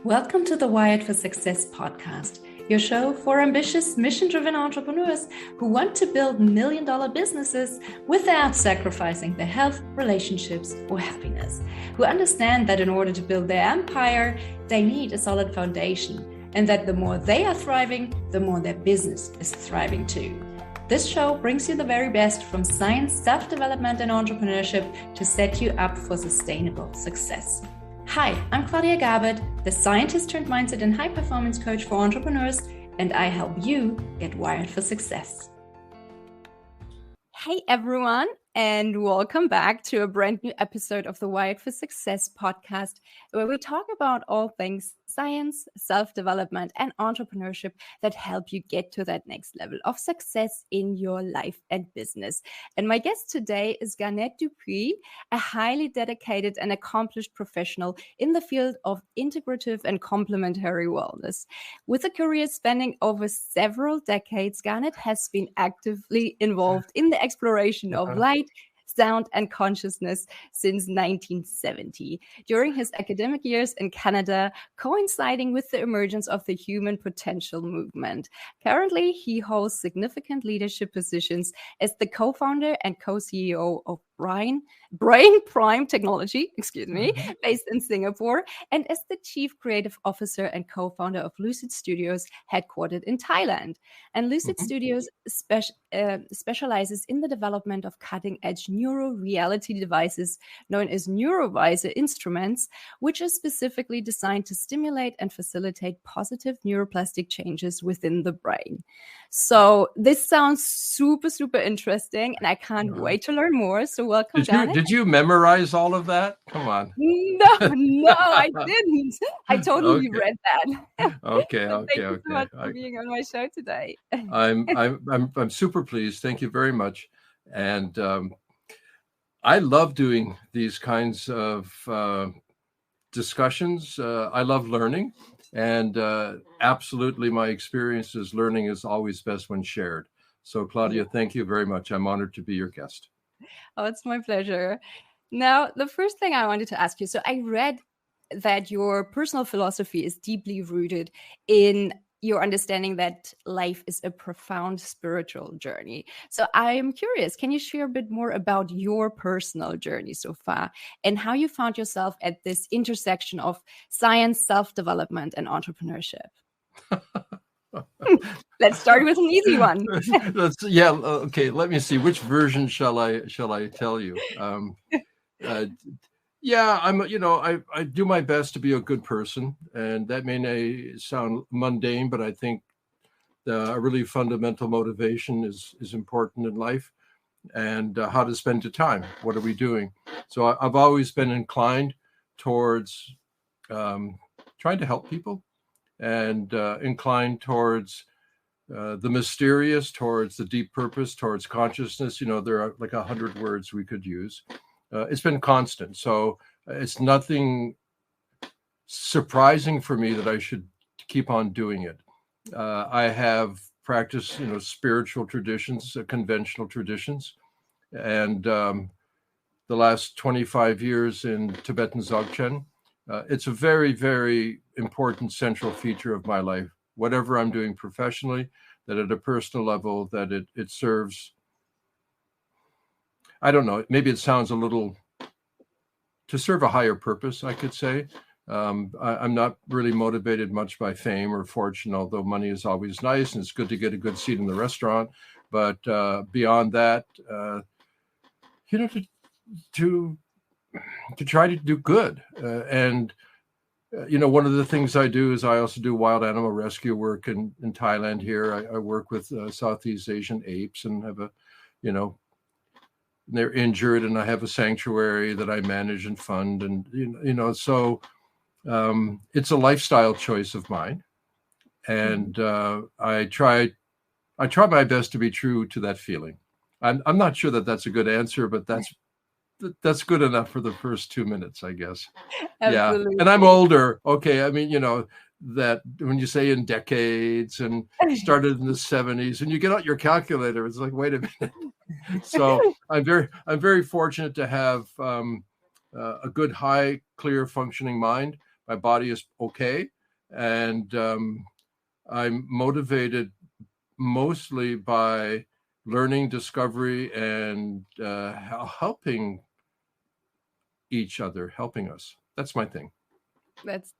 Welcome to the Wired for Success podcast, your show for ambitious, mission-driven entrepreneurs who want to build million-dollar businesses without sacrificing their health, relationships, or happiness, who understand that in order to build their empire, they need a solid foundation, and that the more they are thriving, the more their business is thriving too. This show brings you the very best from science, self-development, and entrepreneurship to set you up for sustainable success. Hi, I'm Claudia Garbutt, the scientist turned mindset and high-performance coach for entrepreneurs, and I help you get wired for success. Hey everyone, and welcome back to a brand new episode of the Wired for Success podcast, where we talk about all things science, self-development, and entrepreneurship that help you get to that next level of success in your life and business. And my guest today is Garnet Dupuis, a highly dedicated and accomplished professional in the field of integrative and complementary wellness. With a career spanning over several decades, Garnet has been actively involved in the exploration of light, sound, and consciousness since 1970. During his academic years in Canada, coinciding with the emergence of the human potential movement. Currently, he holds significant leadership positions as the co-founder and co-CEO of Brain Prime Technology, based in Singapore, and as the Chief Creative Officer and co-founder of Lucid Studios, headquartered in Thailand. And Lucid Studios specializes in the development of cutting-edge neuro-reality devices known as neurovisor instruments, which are specifically designed to stimulate and facilitate positive neuroplastic changes within the brain. So this sounds super, super interesting, and I can't wait to learn more. So welcome, Garnet. Did you memorize all of that? Come on. No, I didn't. I totally read that. Okay. Thank you so much for being on my show today. I'm super pleased. Thank you very much. And I love doing these kinds of discussions. I love learning, and absolutely, my experience is learning is always best when shared. So, Claudia, thank you very much. I'm honored to be your guest. Oh, it's my pleasure. Now, the first thing I wanted to ask you, so I read that your personal philosophy is deeply rooted in your understanding that life is a profound spiritual journey. So I'm curious, can you share a bit more about your personal journey so far and how you found yourself at this intersection of science, self-development, and entrepreneurship? Let's start with an easy one. Okay. Let me see. Which version shall I tell you? I do my best to be a good person, and that may sound mundane, but I think a really fundamental motivation is important in life, and how to spend your time. What are we doing? So I've always been inclined towards trying to help people, and inclined towards the mysterious, towards the deep purpose, towards consciousness. There are like 100 words we could use. It's been constant. So it's nothing surprising for me that I should keep on doing it. I have practiced, spiritual traditions, conventional traditions, and the last 25 years in Tibetan Dzogchen. It's a very, very important central feature of my life. Whatever I'm doing professionally, that at a personal level, that it serves, I don't know, maybe it sounds a little, to serve a higher purpose, I could say. I'm not really motivated much by fame or fortune, although money is always nice and it's good to get a good seat in the restaurant. But beyond that, to try to do good. One of the things I do is I also do wild animal rescue work in Thailand here. I work with Southeast Asian apes and have they're injured, and I have a sanctuary that I manage and fund. And, so it's a lifestyle choice of mine. And I try my best to be true to that feeling. I'm not sure that that's a good answer, but that's good enough for the first 2 minutes, I guess. Absolutely. Yeah. And I'm older. Okay. I mean, that when you say in decades and started in the 70s and you get out your calculator, it's like, wait a minute. So I'm very fortunate to have a good, high, clear functioning mind. my body is okay, and I'm motivated mostly by learning, discovery, and helping each other, helping us. That's my thing.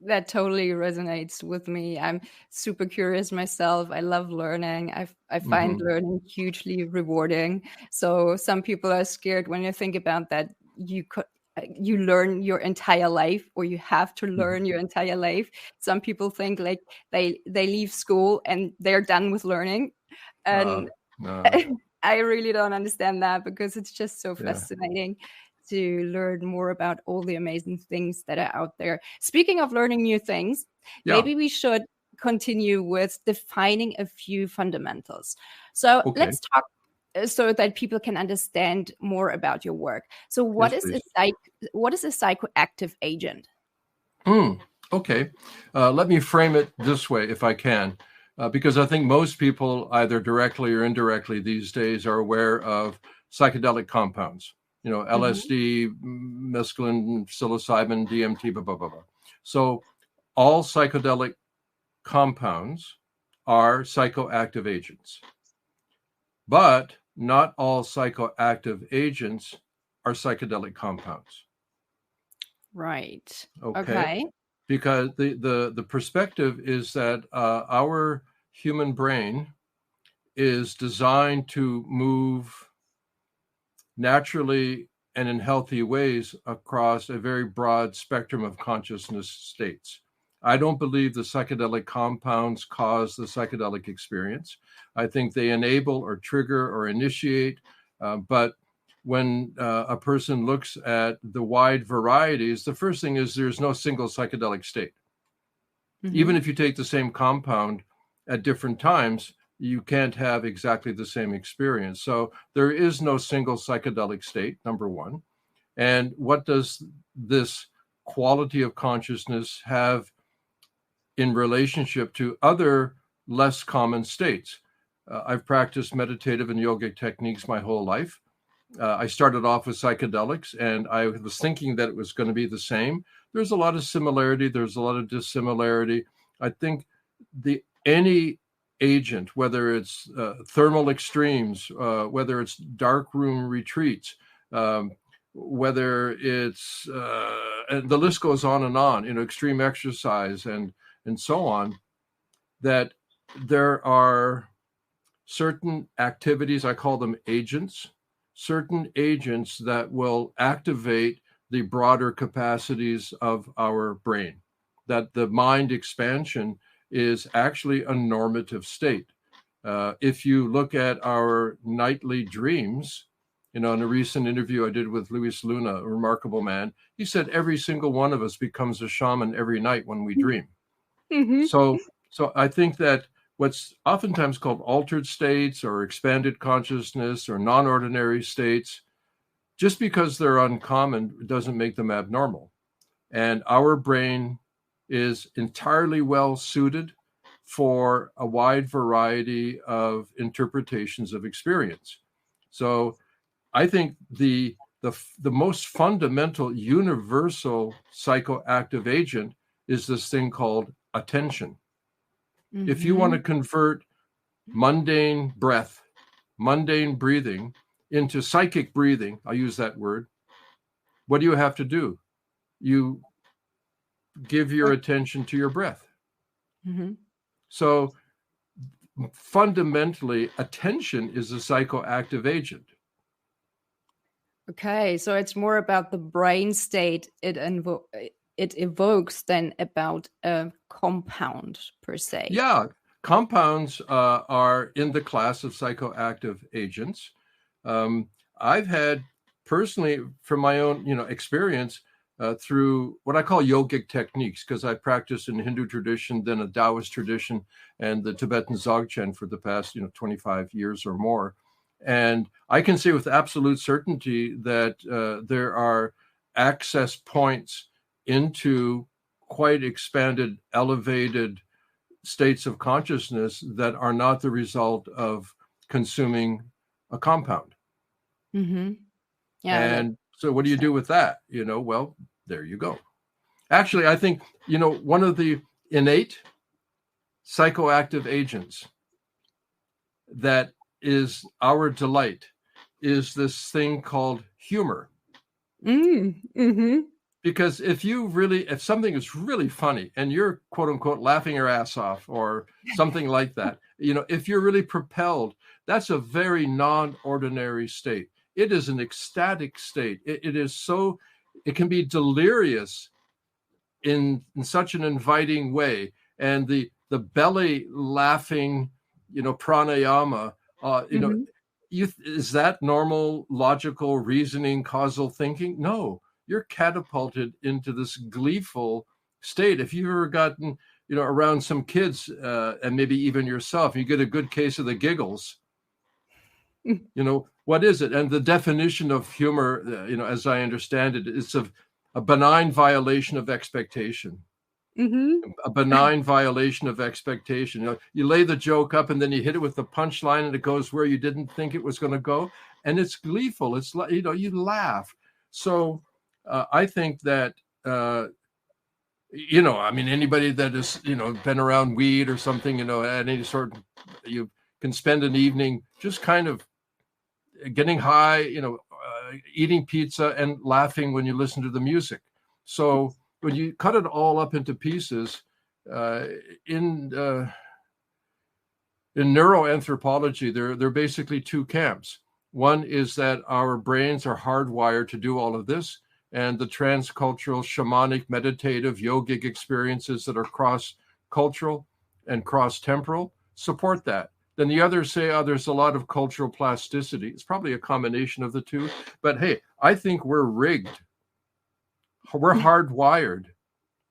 That totally resonates with me. I'm super curious myself. I love learning. I find learning hugely rewarding. So some people are scared when you think about that you learn your entire life, or you have to learn your entire life. Some people think like they leave school and they're done with learning. And I really don't understand that, because it's just so fascinating to learn more about all the amazing things that are out there. Speaking of learning new things, maybe we should continue with defining a few fundamentals. So let's talk so that people can understand more about your work. So what is a psychoactive agent? Okay. Let me frame it this way, if I can, because I think most people, either directly or indirectly these days, are aware of psychedelic compounds. LSD, mescaline, psilocybin, DMT, blah, blah, blah, blah. So all psychedelic compounds are psychoactive agents. But not all psychoactive agents are psychedelic compounds. Right. Okay. Because the perspective is that our human brain is designed to move naturally and in healthy ways across a very broad spectrum of consciousness states. I don't believe the psychedelic compounds cause the psychedelic experience. I think they enable or trigger or initiate, but when a person looks at the wide varieties, the first thing is there's no single psychedelic state. Even if you take the same compound at different times, you can't have exactly the same experience. So there is no single psychedelic state, number one. And what does this quality of consciousness have in relationship to other less common states? I've practiced meditative and yogic techniques my whole life. I started off with psychedelics, and I was thinking that it was going to be the same. There's a lot of similarity. There's a lot of dissimilarity. I think any agent, whether it's thermal extremes, whether it's dark room retreats, whether it's, and the list goes on, extreme exercise and so on, that there are certain activities, I call them agents, certain agents that will activate the broader capacities of our brain, that the mind expansion is actually a normative state. If you look at our nightly dreams, in a recent interview I did with Luis Luna, a remarkable man, he said every single one of us becomes a shaman every night when we dream. So I think that what's oftentimes called altered states or expanded consciousness or non-ordinary states, just because they're uncommon doesn't make them abnormal. And our brain is entirely well suited for a wide variety of interpretations of experience. So I think the most fundamental universal psychoactive agent is this thing called attention. If you want to convert mundane breath, mundane breathing into psychic breathing, I'll use that word, what do you have to do? You give your attention to your breath. So fundamentally, attention is a psychoactive agent. Okay, so it's more about the brain state it evokes than about a compound per se. Yeah, compounds are in the class of psychoactive agents. I've had personally, from my own experience, through what I call yogic techniques, because I practiced in Hindu tradition, then a Taoist tradition, and the Tibetan Dzogchen for the past 25 years or more. And I can say with absolute certainty that there are access points into quite expanded, elevated states of consciousness that are not the result of consuming a compound. Yeah, and so what do you do with that? Well, there you go. Actually, I think, one of the innate psychoactive agents that is our delight is this thing called humor. Mm-hmm. Because if something is really funny and you're quote unquote laughing your ass off or something like that, if you're really propelled, that's a very non-ordinary state. It is an ecstatic state. It can be delirious in such an inviting way. And the belly laughing, pranayama, Mm-hmm. is that normal, logical, reasoning, causal thinking? No. You're catapulted into this gleeful state. If you've ever gotten, around some kids and maybe even yourself, you get a good case of the giggles. What is it? And the definition of humor, as I understand it, is a benign violation of expectation. Mm-hmm. A benign violation of expectation. You lay the joke up and then you hit it with the punchline and it goes where you didn't think it was going to go. And it's gleeful. It's like, you laugh. So I think that, anybody that has, been around weed or something, at any sort, you can spend an evening just kind of getting high, eating pizza and laughing when you listen to the music. So when you cut it all up into pieces, in neuroanthropology, there are basically two camps. One is that our brains are hardwired to do all of this, and the transcultural, shamanic, meditative, yogic experiences that are cross-cultural and cross-temporal support that. Then the others say, there's a lot of cultural plasticity. It's probably a combination of the two. But hey, I think we're rigged. We're hardwired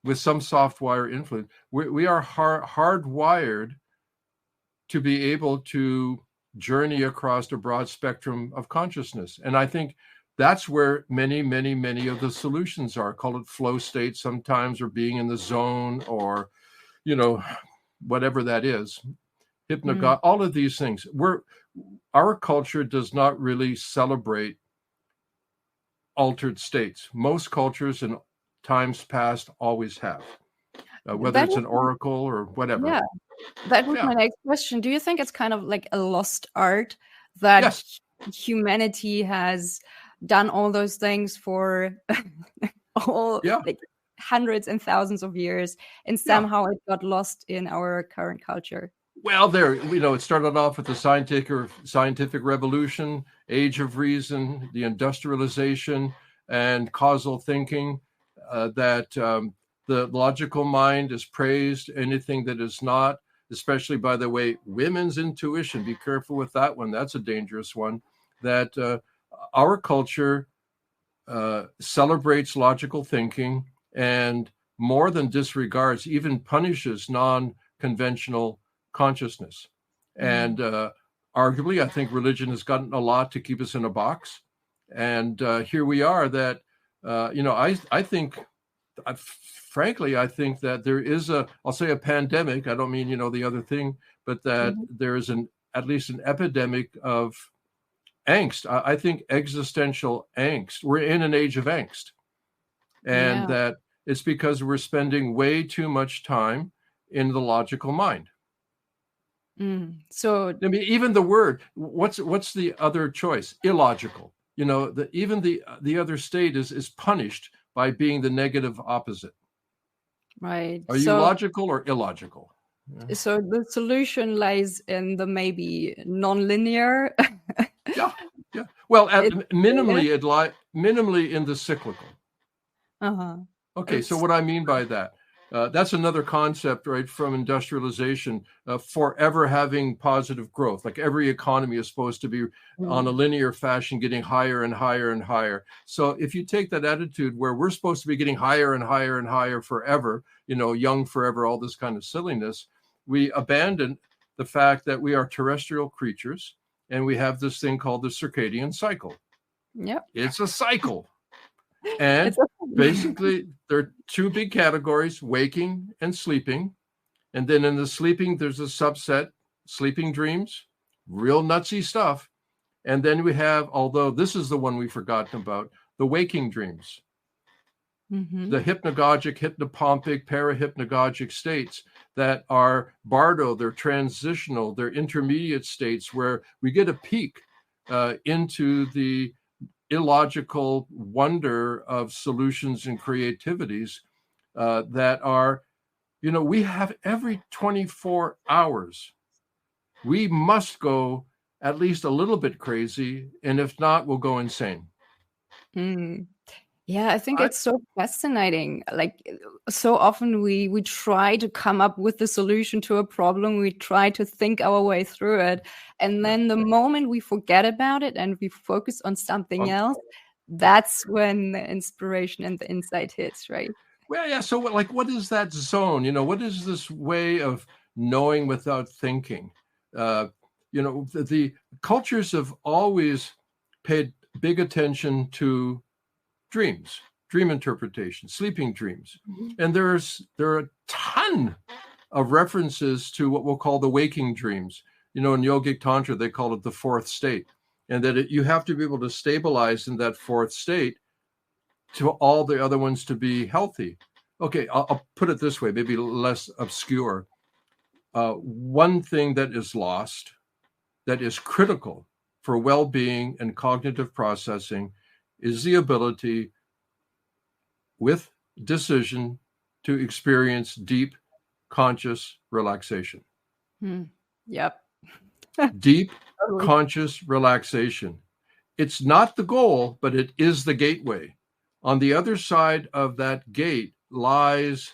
with some softwire influence. We are hardwired to be able to journey across a broad spectrum of consciousness. And I think that's where many, many, many of the solutions are. Call it flow state sometimes, or being in the zone, or, whatever that is. Hypnagogic, all of these things. Our culture does not really celebrate altered states. Most cultures in times past always have, whether it's an oracle or whatever. Yeah, that was my next question. Do you think it's kind of like a lost art that humanity has done all those things for like hundreds and thousands of years, and somehow it got lost in our current culture? Well, it started off with the scientific revolution, age of reason, the industrialization, and causal thinking, that the logical mind is praised. Anything that is not, especially, by the way, women's intuition, be careful with that one. That's a dangerous one. That our culture celebrates logical thinking and more than disregards, even punishes non-conventional consciousness. And arguably, I think religion has gotten a lot to keep us in a box. And here we are that, I think, frankly, I think that there is I'll say a pandemic. I don't mean, the other thing, but that there is at least an epidemic of angst. I think existential angst. We're in an age of angst. And that it's because we're spending way too much time in the logical mind. So I mean, even the word, what's the other choice? Illogical. Even the other state is punished by being the negative opposite. Right. Are you logical or illogical? So the solution lies in the maybe non-linear. Yeah. Well, minimally in the cyclical. Okay, so what I mean by that, that's another concept, right, from industrialization, forever having positive growth. Like every economy is supposed to be on a linear fashion, getting higher and higher and higher. So if you take that attitude where we're supposed to be getting higher and higher and higher forever, young forever, all this kind of silliness, we abandon the fact that we are terrestrial creatures and we have this thing called the circadian cycle. Yep. It's a cycle. And basically, there are two big categories, waking and sleeping. And then in the sleeping, there's a subset, sleeping dreams, real nutsy stuff. And then we have, although this is the one we've forgotten about, the waking dreams. Mm-hmm. The hypnagogic, hypnopompic, parahypnagogic states that are bardo, they're transitional, they're intermediate states where we get a peek into the illogical wonder of solutions and creativities that are, we have every 24 hours. We must go at least a little bit crazy, and if not, we'll go insane. Mm. Yeah, I think it's so fascinating. Like, so often we try to come up with the solution to a problem. We try to think our way through it. And then the moment we forget about it and we focus on something else, that's when the inspiration and the insight hits, right? Well, yeah. So what is that zone? What is this way of knowing without thinking? The cultures have always paid big attention to dreams, dream interpretation, sleeping dreams. Mm-hmm. And there are a ton of references to what we'll call the waking dreams. In yogic tantra, they call it the fourth state. And that you have to be able to stabilize in that fourth state to all the other ones to be healthy. Okay, I'll put it this way, maybe less obscure. One thing that is lost, that is critical for well-being and cognitive processing, is the ability with decision to experience deep conscious relaxation. Yep. Deep conscious relaxation. It's not the goal, but it is the gateway. On the other side of that gate lies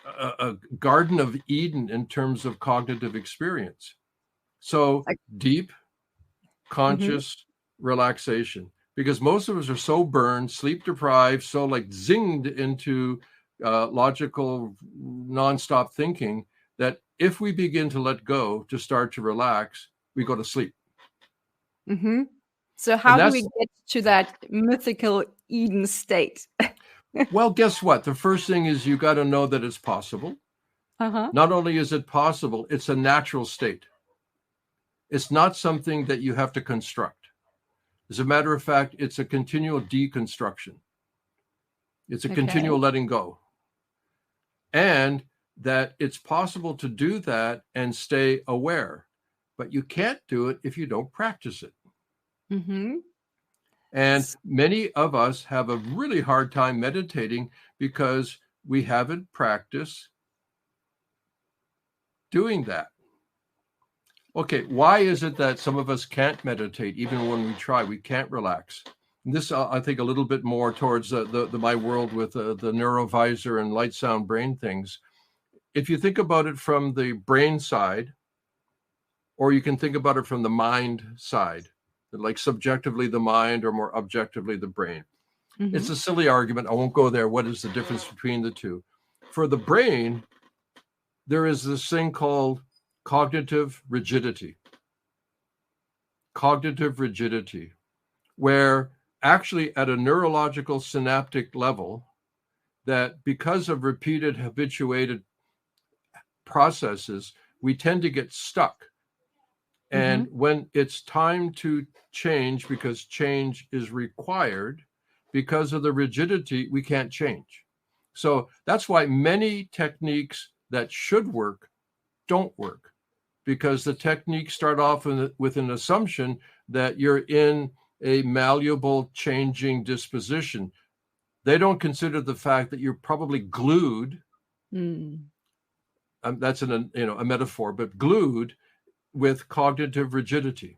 a Garden of Eden in terms of cognitive experience. So deep conscious relaxation, because most of us are so burned, sleep deprived, so zinged into logical nonstop thinking that if we begin to let go, to start to relax, we go to sleep. Mm-hmm. So how do we get to that mythical Eden state? Well, guess what? The first thing is you got to know that it's possible. Not only is it possible, it's a natural state. It's not something that you have to construct. As a matter of fact, it's a continual deconstruction. It's a continual letting go. And that it's possible to do that and stay aware. But you can't do it if you don't practice it. Mm-hmm. And many of us have a really hard time meditating because we haven't practiced doing that. Okay, why is it that some of us can't meditate even when we try? We can't relax. And this, I think, a little bit more towards my world with the neurovisor and light sound brain things. If you think about it from the brain side, or you can think about it from the mind side, like subjectively the mind or more objectively the brain. Mm-hmm. It's a silly argument. I won't go there. What is the difference between the two? For the brain, there is this thing called cognitive rigidity. Cognitive rigidity, where actually at a neurological synaptic level, that because of repeated habituated processes, we tend to get stuck. And when it's time to change, because change is required, because of the rigidity, we can't change. So that's why many techniques that should work don't work, because the techniques start off with an assumption that you're in a malleable, changing disposition. They don't consider the fact that you're probably glued. That's a metaphor, but glued with cognitive rigidity.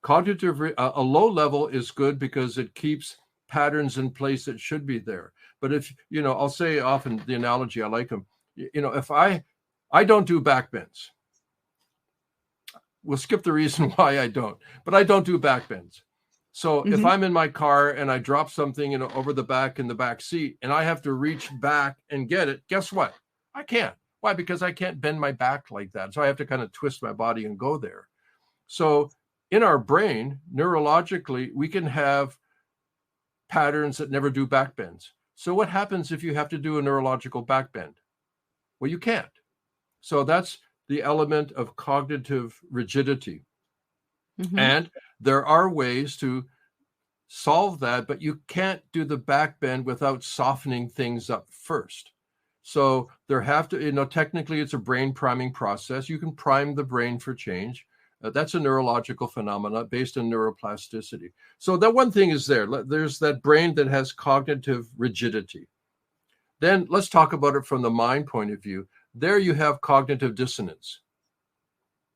A low level is good because it keeps patterns in place that should be there. But if, I'll say often the analogy, I like them, if I don't do back bends, we'll skip the reason why I don't, but I don't do back bends. So if I'm in my car and I drop something, over the back in the back seat, and I have to reach back and get it, guess what? I can't. Why? Because I can't bend my back like that. So I have to kind of twist my body and go there. So in our brain, neurologically, we can have patterns that never do back bends. So what happens if you have to do a neurological back bend? Well, you can't. So that's the element of cognitive rigidity. And there are ways to solve that, but you can't do the back bend without softening things up first. So there have to, technically it's a brain priming process. You can prime the brain for change. That's a neurological phenomena based on neuroplasticity. So that one thing is there. There's that brain that has cognitive rigidity. Then let's talk about it from the mind point of view. There you have cognitive dissonance.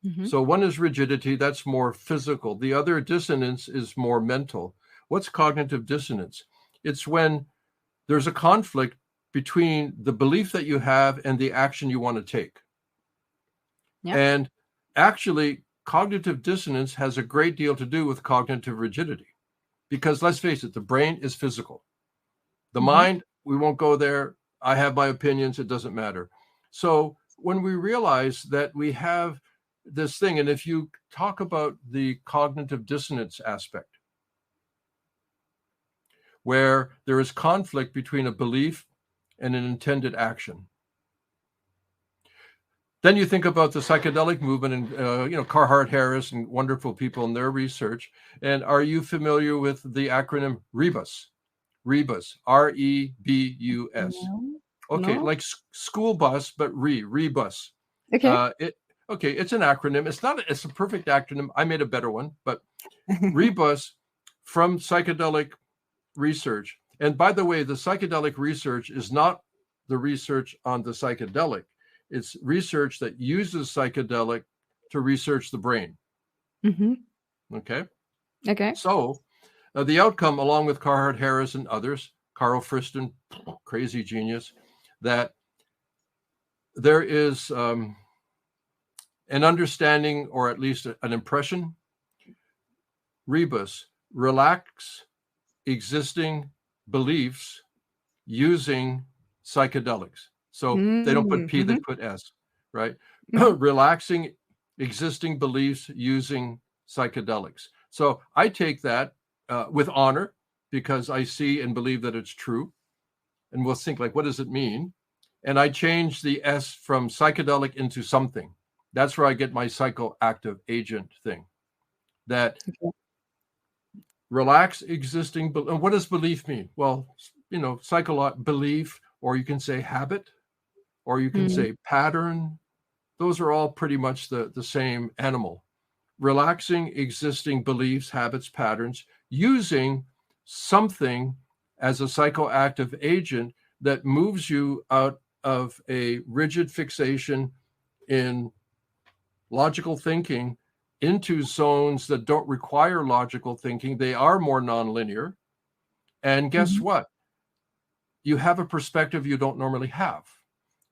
Mm-hmm. So one is rigidity, that's more physical. The other dissonance is more mental. What's cognitive dissonance? It's when there's a conflict between the belief that you have and the action you want to take. Yep. And actually, cognitive dissonance has a great deal to do with cognitive rigidity. Because let's face it, the brain is physical. The mm-hmm. mind, we won't go there. I have my opinions. It doesn't matter. So when we realize that we have this thing, and if you talk about the cognitive dissonance aspect, where there is conflict between a belief and an intended action, then you think about the psychedelic movement and Carhart Harris and wonderful people in their research. And are you familiar with the acronym REBUS? REBUS, REBUS. No. Okay, no. Like school bus, but REBUS. Okay. It's an acronym. It's a perfect acronym. I made a better one, but REBUS from psychedelic research. And by the way, the psychedelic research is not the research on the psychedelic. It's research that uses psychedelic to research the brain. Mm-hmm. Okay. So the outcome, along with Carhart Harris and others, Carl Friston, crazy genius, that there is an understanding, or at least an impression, rebus, relax existing beliefs using psychedelics. So they don't put P, they put S, right? Relaxing existing beliefs using psychedelics. So I take that with honor, because I see and believe that it's true. And we'll think, like, what does it mean? And I change the S from psychedelic into something. That's where I get my psychoactive agent thing. That relax existing. And what does belief mean? Well, belief, or you can say habit, or you can say pattern. Those are all pretty much the same animal. Relaxing existing beliefs, habits, patterns, using something as a psychoactive agent that moves you out of a rigid fixation in logical thinking into zones that don't require logical thinking. They are more nonlinear. And guess what? You have a perspective you don't normally have.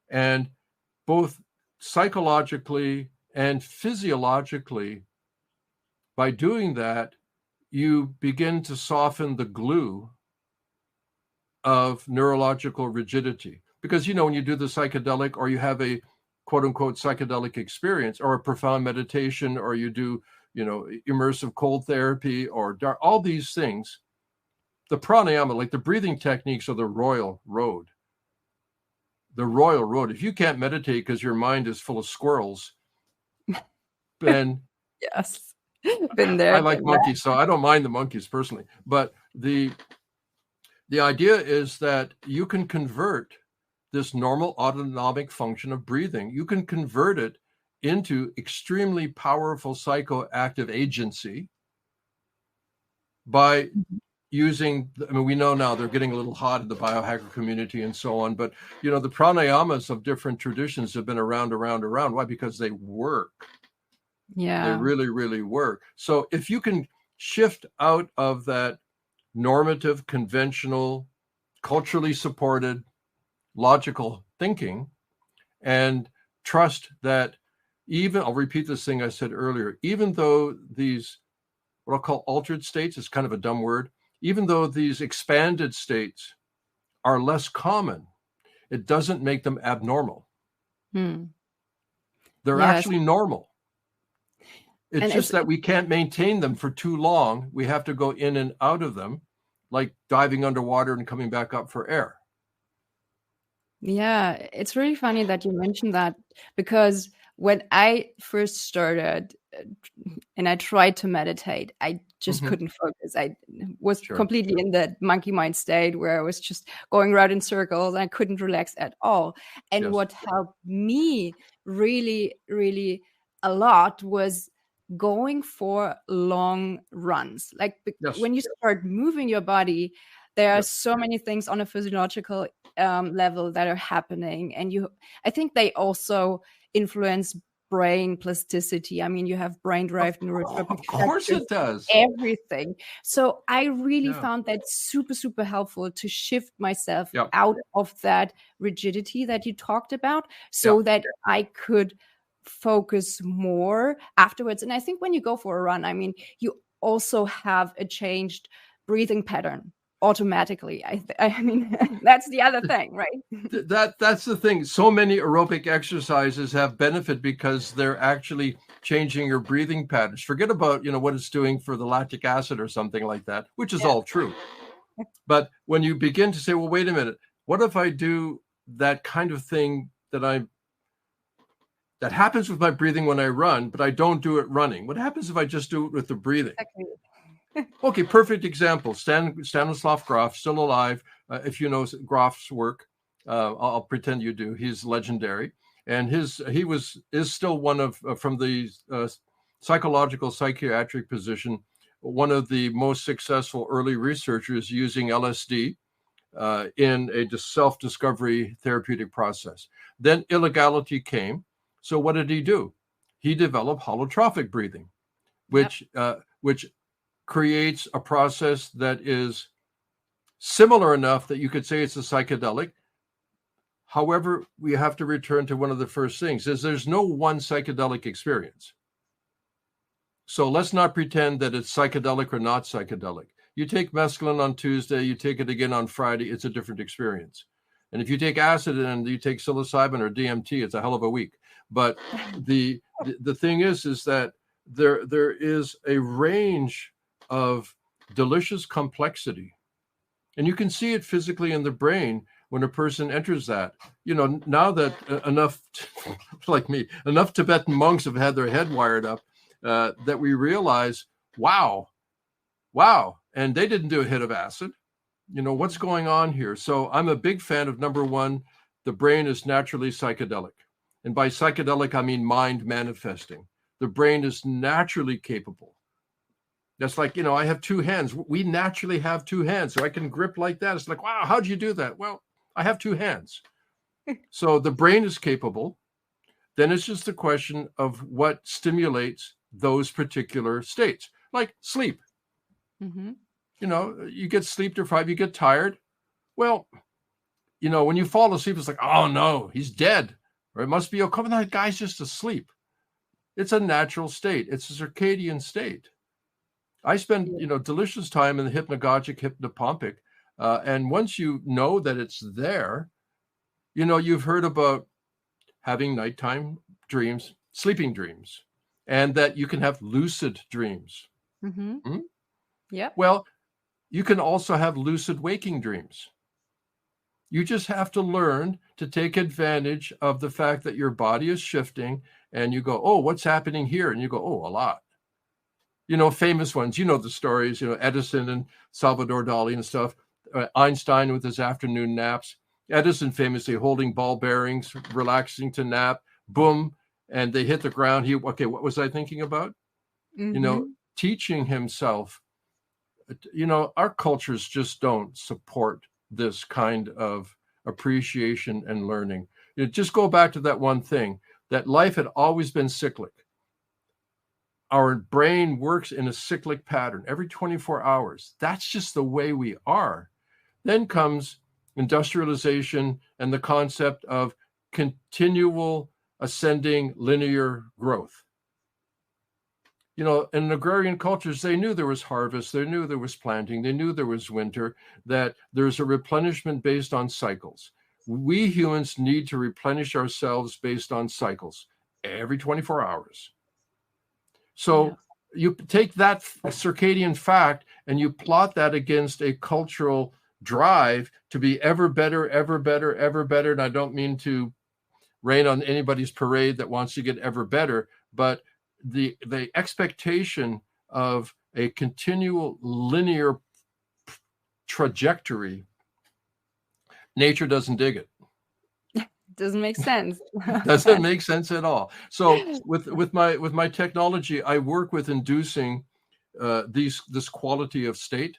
And both psychologically and physiologically, by doing that, you begin to soften the glue of neurological rigidity. Because, when you do the psychedelic, or you have a quote unquote psychedelic experience, or a profound meditation, or you do, immersive cold therapy, or all these things, the pranayama, like the breathing techniques, are the royal road. The royal road. If you can't meditate because your mind is full of squirrels, then yes, been there. I like monkeys, so I don't mind the monkeys personally. But the idea is that you can convert this normal autonomic function of breathing, you can convert it into extremely powerful psychoactive agency by using, we know now they're getting a little hot in the biohacker community and so on, but the pranayamas of different traditions have been around. Why? Because they work. Yeah. They really, really work. So if you can shift out of that normative, conventional, culturally supported, logical thinking, and trust that I'll repeat this thing I said earlier, even though these, what I'll call altered states, is kind of a dumb word, even though these expanded states are less common, it doesn't make them abnormal. They're actually normal. It's just that we can't maintain them for too long. We have to go in and out of them, like diving underwater and coming back up for air. Yeah, it's really funny that you mentioned that, because when I first started and I tried to meditate, I just couldn't focus. I was Sure. completely in that monkey mind state where I was just going around in circles and I couldn't relax at all. And Yes. what helped me really, really a lot was going for long runs. Like Yes. when you start moving your body, there are Yep. so many things on a physiological level that are happening. And I think they also influence brain plasticity. I mean, you have brain-derived neurotropic. Of course it does. Everything. So I really Yeah. found that super, super helpful to shift myself Yep. out of that rigidity that you talked about so that I could focus more afterwards. And I think when you go for a run, I mean, you also have a changed breathing pattern automatically. I mean, that's the other thing, right? That's the thing. So many aerobic exercises have benefit because they're actually changing your breathing patterns. Forget about, what it's doing for the lactic acid or something like that, which is all true. But when you begin to say, well, wait a minute, what if I do that kind of thing that happens with my breathing when I run, but I don't do it running? What happens if I just do it with the breathing? Okay, perfect example. Stanislav Grof, still alive. If you know Grof's work, I'll pretend you do. He's legendary, and is still one of from the psychological psychiatric position, one of the most successful early researchers using LSD in a self-discovery therapeutic process. Then illegality came. So what did he do? He developed holotropic breathing, which creates a process that is similar enough that you could say it's a psychedelic. However, we have to return to one of the first things is there's no one psychedelic experience. So let's not pretend that it's psychedelic or not psychedelic. You take mescaline on Tuesday, you take it again on Friday, it's a different experience. And if you take acid and you take psilocybin or DMT, it's a hell of a week. But the thing is that there is a range of delicious complexity. And you can see it physically in the brain when a person enters that. Now that enough Tibetan monks have had their head wired up, that we realize, wow. And they didn't do a hit of acid. What's going on here? So I'm a big fan of, number one, the brain is naturally psychedelic. And by psychedelic, I mean mind manifesting. The brain is naturally capable. That's like, I have two hands. We naturally have two hands, so I can grip like that. It's like, wow, how'd you do that? Well, I have two hands. So the brain is capable. Then it's just a question of what stimulates those particular states, like sleep. Mm-hmm. You get sleep deprived, you get tired. Well, when you fall asleep, it's like, oh no, he's dead. Or it must be okay. That guy's just asleep. It's a natural state. It's a circadian state. I spend, delicious time in the hypnagogic, hypnopompic. And once you know that it's there, you've heard about having nighttime dreams, sleeping dreams, and that you can have lucid dreams. Mm-hmm. Hmm? Yeah. Well, you can also have lucid waking dreams. You just have to learn to take advantage of the fact that your body is shifting and you go, oh, what's happening here? And you go, oh, a lot. Famous ones, the stories, Edison and Salvador Dali and stuff, Einstein with his afternoon naps, Edison famously holding ball bearings, relaxing to nap, boom, and they hit the ground. Okay, what was I thinking about? Mm-hmm. Teaching himself. Our cultures just don't support this kind of appreciation and learning. Just go back to that one thing, that life had always been cyclic. Our brain works in a cyclic pattern every 24 hours. That's just the way we are. Then comes industrialization and the concept of continual ascending linear growth. In agrarian cultures, they knew there was harvest, they knew there was planting, they knew there was winter, that there's a replenishment based on cycles. We humans need to replenish ourselves based on cycles every 24 hours. So you take that circadian fact and you plot that against a cultural drive to be ever better, ever better, ever better. And I don't mean to rain on anybody's parade that wants to get ever better, but the expectation of a continual linear trajectory, nature doesn't dig it. Doesn't make sense. Doesn't make sense at all. So with my technology, I work with inducing this quality of state,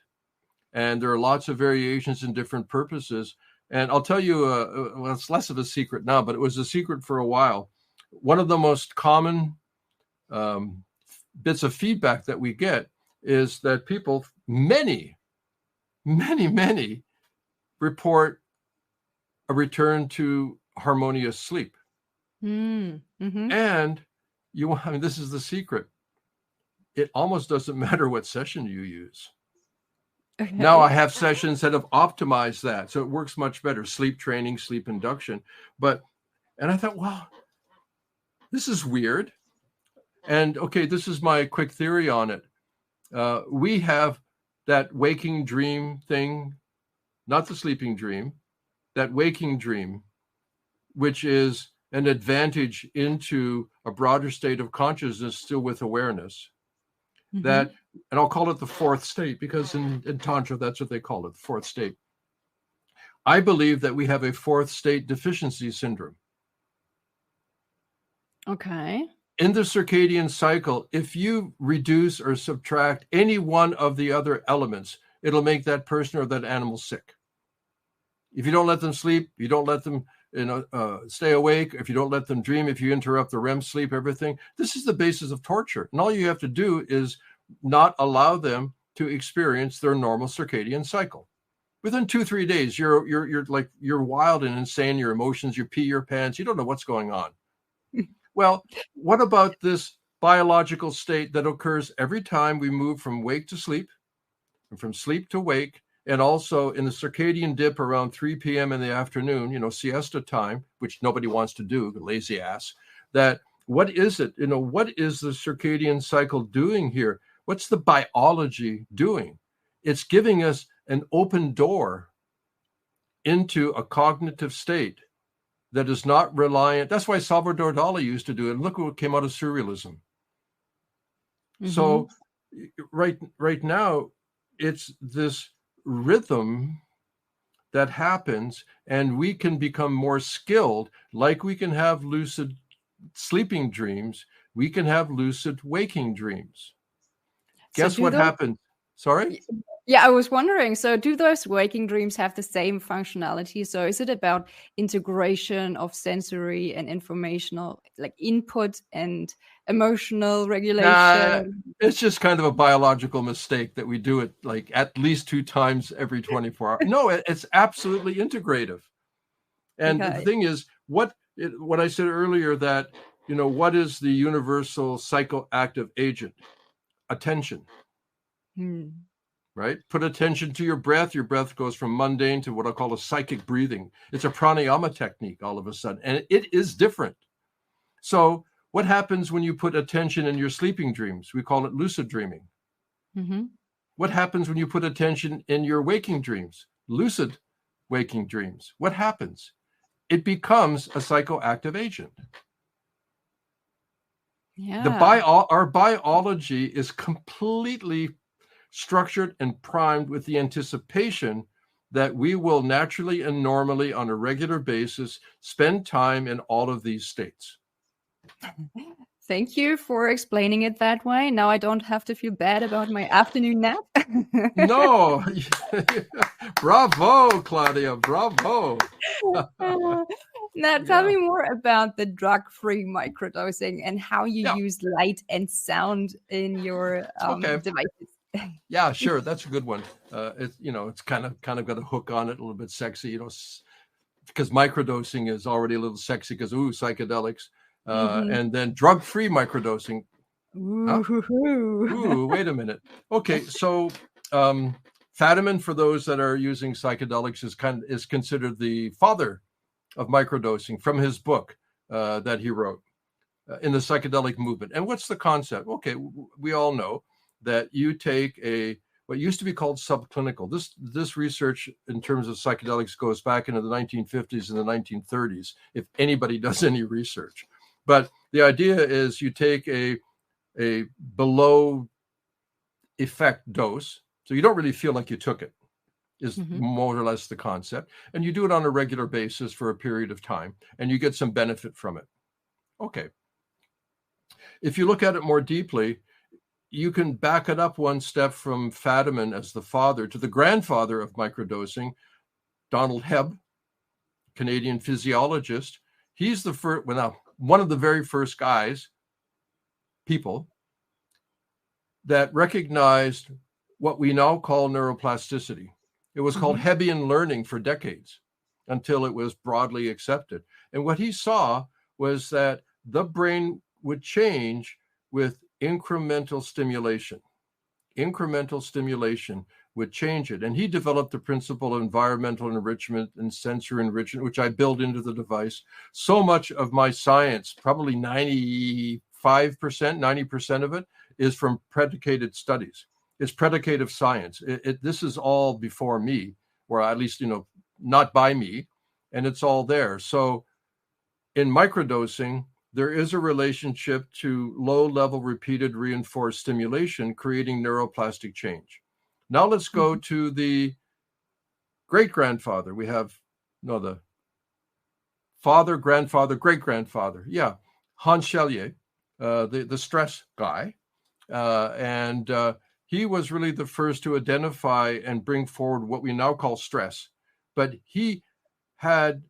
and there are lots of variations and different purposes. And I'll tell you, well, it's less of a secret now, but it was a secret for a while. One of the most common bits of feedback that we get is that people, many report a return to harmonious sleep. Mm-hmm. And this is the secret. It almost doesn't matter what session you use. Okay. Now I have sessions that have optimized that, so it works much better. Sleep training, sleep induction. And I thought, wow, this is weird. And okay, this is my quick theory on it. We have that waking dream thing, not the sleeping dream, that waking dream, which is an advantage into a broader state of consciousness, still with awareness. Mm-hmm. That, and I'll call it the fourth state, because in Tantra, that's what they call it, the fourth state. I believe that we have a fourth state deficiency syndrome. Okay. In the circadian cycle, if you reduce or subtract any one of the other elements, it'll make that person or that animal sick. If you don't let them sleep, you don't let them stay awake, if you don't let them dream, if you interrupt the REM sleep, everything, this is the basis of torture. And all you have to do is not allow them to experience their normal circadian cycle. Within 2-3 days, you're wild and insane, your emotions, you pee your pants, you don't know what's going on. Well, what about this biological state that occurs every time we move from wake to sleep, and from sleep to wake, and also in the circadian dip around 3 p.m. in the afternoon, siesta time, which nobody wants to do, lazy ass, that what is it? What is the circadian cycle doing here? What's the biology doing? It's giving us an open door into a cognitive state that is not reliant. That's why Salvador Dali used to do it. And look what came out of surrealism. Mm-hmm. So right now, it's this rhythm that happens, and we can become more skilled, like we can have lucid sleeping dreams, we can have lucid waking dreams. Guess what happens? Sorry? Yeah, I was wondering, so do those waking dreams have the same functionality? So is it about integration of sensory and informational, like input and emotional regulation? It's just kind of a biological mistake that we do it like at least 2 times every 24 hours. No, it's absolutely integrative. And the thing is, what I said earlier, that, what is the universal psychoactive agent? Attention. Right? Put attention to your breath. Your breath goes from mundane to what I call a psychic breathing. It's a pranayama technique all of a sudden, and it is different. So what happens when you put attention in your sleeping dreams? We call it lucid dreaming. Mm-hmm. What happens when you put attention in your waking dreams? Lucid waking dreams. What happens? It becomes a psychoactive agent. Yeah. Our biology is completely structured and primed with the anticipation that we will naturally and normally on a regular basis spend time in all of these states. Thank you for explaining it that way. Now I don't have to feel bad about my afternoon nap. No. Bravo, Claudia. Bravo. Now tell me more about the drug-free microdosing and how you use light and sound in your devices. Yeah, sure. That's a good one. It's kind of got a hook on it, a little bit sexy, because microdosing is already a little sexy because, psychedelics. And then drug-free microdosing. Ooh, wait a minute. Okay, so Fadiman, for those that are using psychedelics, is considered the father of microdosing from his book that he wrote in the psychedelic movement. And what's the concept? Okay, we all know that you take what used to be called subclinical. This research in terms of psychedelics goes back into the 1950s and the 1930s, if anybody does any research. But the idea is you take a below effect dose. So you don't really feel like you took it, is more or less the concept. And you do it on a regular basis for a period of time, and you get some benefit from it. Okay. If you look at it more deeply, you can back it up one step from Fadiman as the father to the grandfather of microdosing, Donald Hebb, Canadian physiologist. He's the first, one of the very first people that recognized what we now call neuroplasticity. It was called Hebbian learning for decades until it was broadly accepted. And what he saw was that the brain would change with incremental stimulation. Incremental stimulation would change it. And he developed the principle of environmental enrichment and sensory enrichment, which I build into the device. So much of my science, probably 95%, 90% of it, is from predicated studies. It's predicative science. This is all before me, or at least, not by me, and it's all there. So in microdosing, there is a relationship to low-level repeated reinforced stimulation, creating neuroplastic change. Now let's go to the great-grandfather. We have, the father, grandfather, great-grandfather. Yeah, Hans Selye, the stress guy. And he was really the first to identify and bring forward what we now call stress. But he had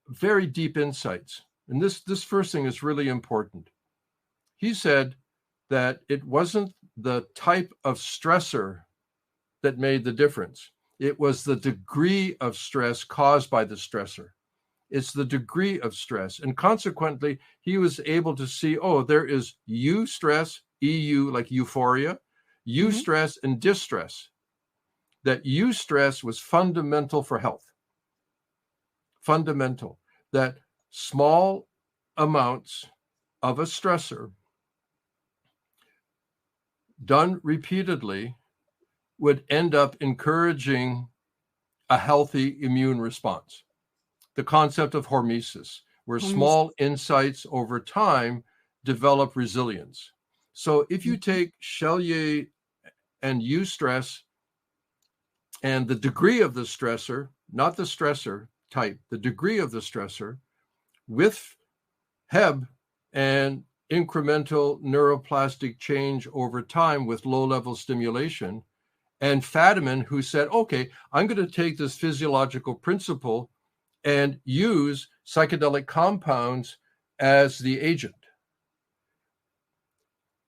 very deep insights. And this first thing is really important. He said that it wasn't the type of stressor that made the difference. It was the degree of stress caused by the stressor. It's the degree of stress. And consequently, he was able to see, there is eustress, EU, like euphoria, eustress and distress. That eustress was fundamental for health. Fundamental. That small amounts of a stressor done repeatedly would end up encouraging a healthy immune response. The concept of hormesis, where small insights over time develop resilience. So if you take Selye and eustress and the degree of the stressor, not the stressor type, the degree of the stressor, with Hebb and incremental neuroplastic change over time with low-level stimulation, and Fadiman, who said, okay, I'm going to take this physiological principle and use psychedelic compounds as the agent.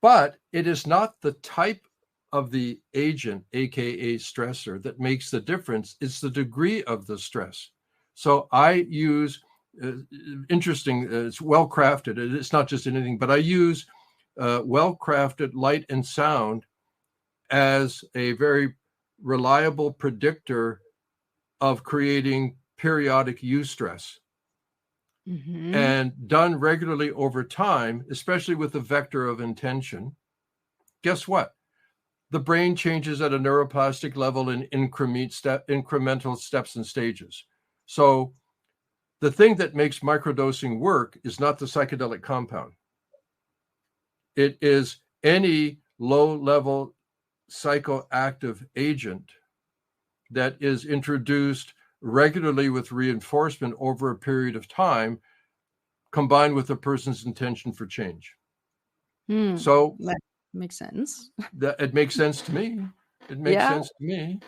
But it is not the type of the agent, aka stressor, that makes the difference. It's the degree of the stress. So I use, interesting, it's well-crafted. It's not just anything, but I use well-crafted light and sound as a very reliable predictor of creating periodic eustress. And done regularly over time, especially with the vector of intention, guess what? The brain changes at a neuroplastic level in incremental steps and stages. So the thing that makes microdosing work is not the psychedelic compound. It is any low-level psychoactive agent that is introduced regularly with reinforcement over a period of time, combined with a person's intention for change. So that makes sense. It makes sense to me. It makes sense to me.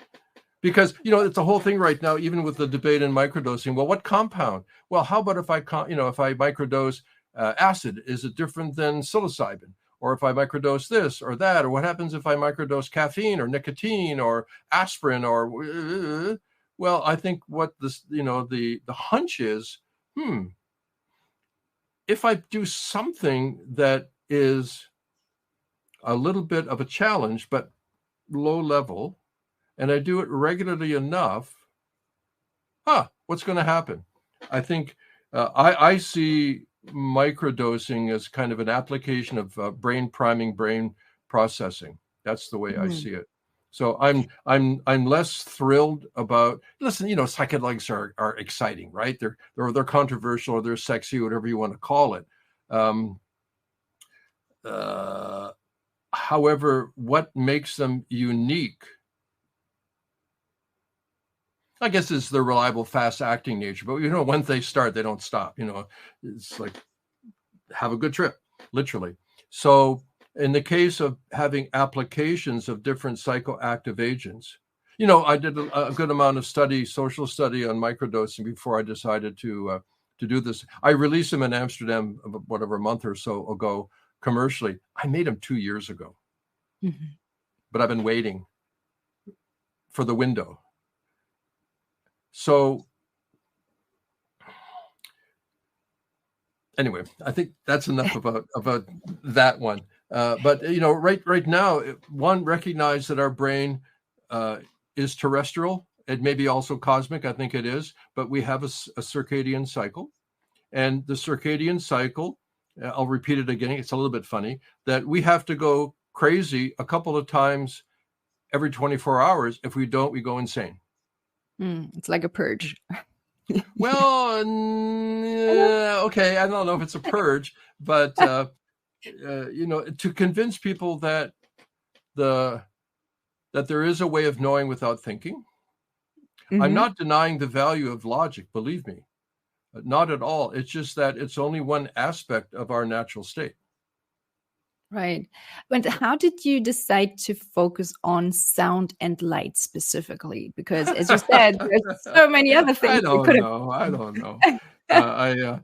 Because, it's the whole thing right now, even with the debate in microdosing. Well, what compound? Well, how about if I microdose acid? Is it different than psilocybin? Or if I microdose this or that? Or what happens if I microdose caffeine or nicotine or aspirin or... Well, I think what this, the hunch is, if I do something that is a little bit of a challenge, but low level, and I do it regularly enough, what's going to happen? I think I see microdosing as kind of an application of brain priming, brain processing. That's the way I see it. So I'm less thrilled about. Listen, psychedelics are exciting, right? They're controversial, or they're sexy, whatever you want to call it. However, what makes them unique, I guess, is their reliable, fast-acting nature. But once they start, they don't stop. It's like, have a good trip, literally. So in the case of having applications of different psychoactive agents, I did a good amount of social study on microdosing before I decided to do this. I released them in Amsterdam, whatever, a month or so ago, commercially. I made them 2 years ago, but I've been waiting for the window. So anyway, I think that's enough about that one. But right now, one, recognize that our brain is terrestrial. It may be also cosmic. I think it is. But we have a circadian cycle, and the circadian cycle. I'll repeat it again. It's a little bit funny that we have to go crazy a couple of times every 24 hours. If we don't, we go insane. It's like a purge. Well, okay, I don't know if it's a purge, but to convince people that there is a way of knowing without thinking. I'm not denying the value of logic, believe me, not at all. It's just that it's only one aspect of our natural state. Right. But how did you decide to focus on sound and light specifically? Because as you said, there's so many other things. I don't know. I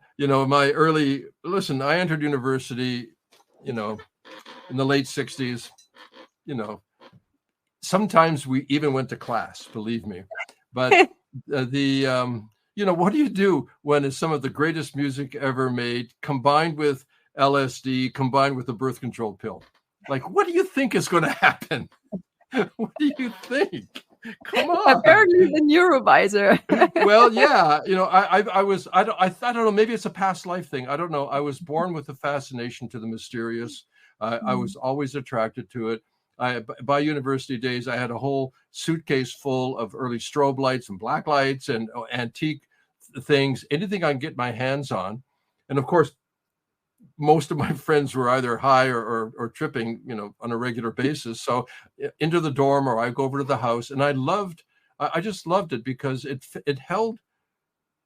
entered university, in the late 60s, sometimes we even went to class, believe me. But what do you do when it's some of the greatest music ever made combined with LSD, combined with a birth control pill? Like, what do you think is going to happen? What do you think? Come on. Apparently the neurovisor. Well, yeah, I don't know, maybe it's a past life thing. I don't know. I was born with a fascination to the mysterious. I was always attracted to it. By university days, I had a whole suitcase full of early strobe lights and black lights and antique things, anything I can get my hands on. And of course, most of my friends were either high or tripping, on a regular basis. So into the dorm, or I go over to the house, and I just loved it because it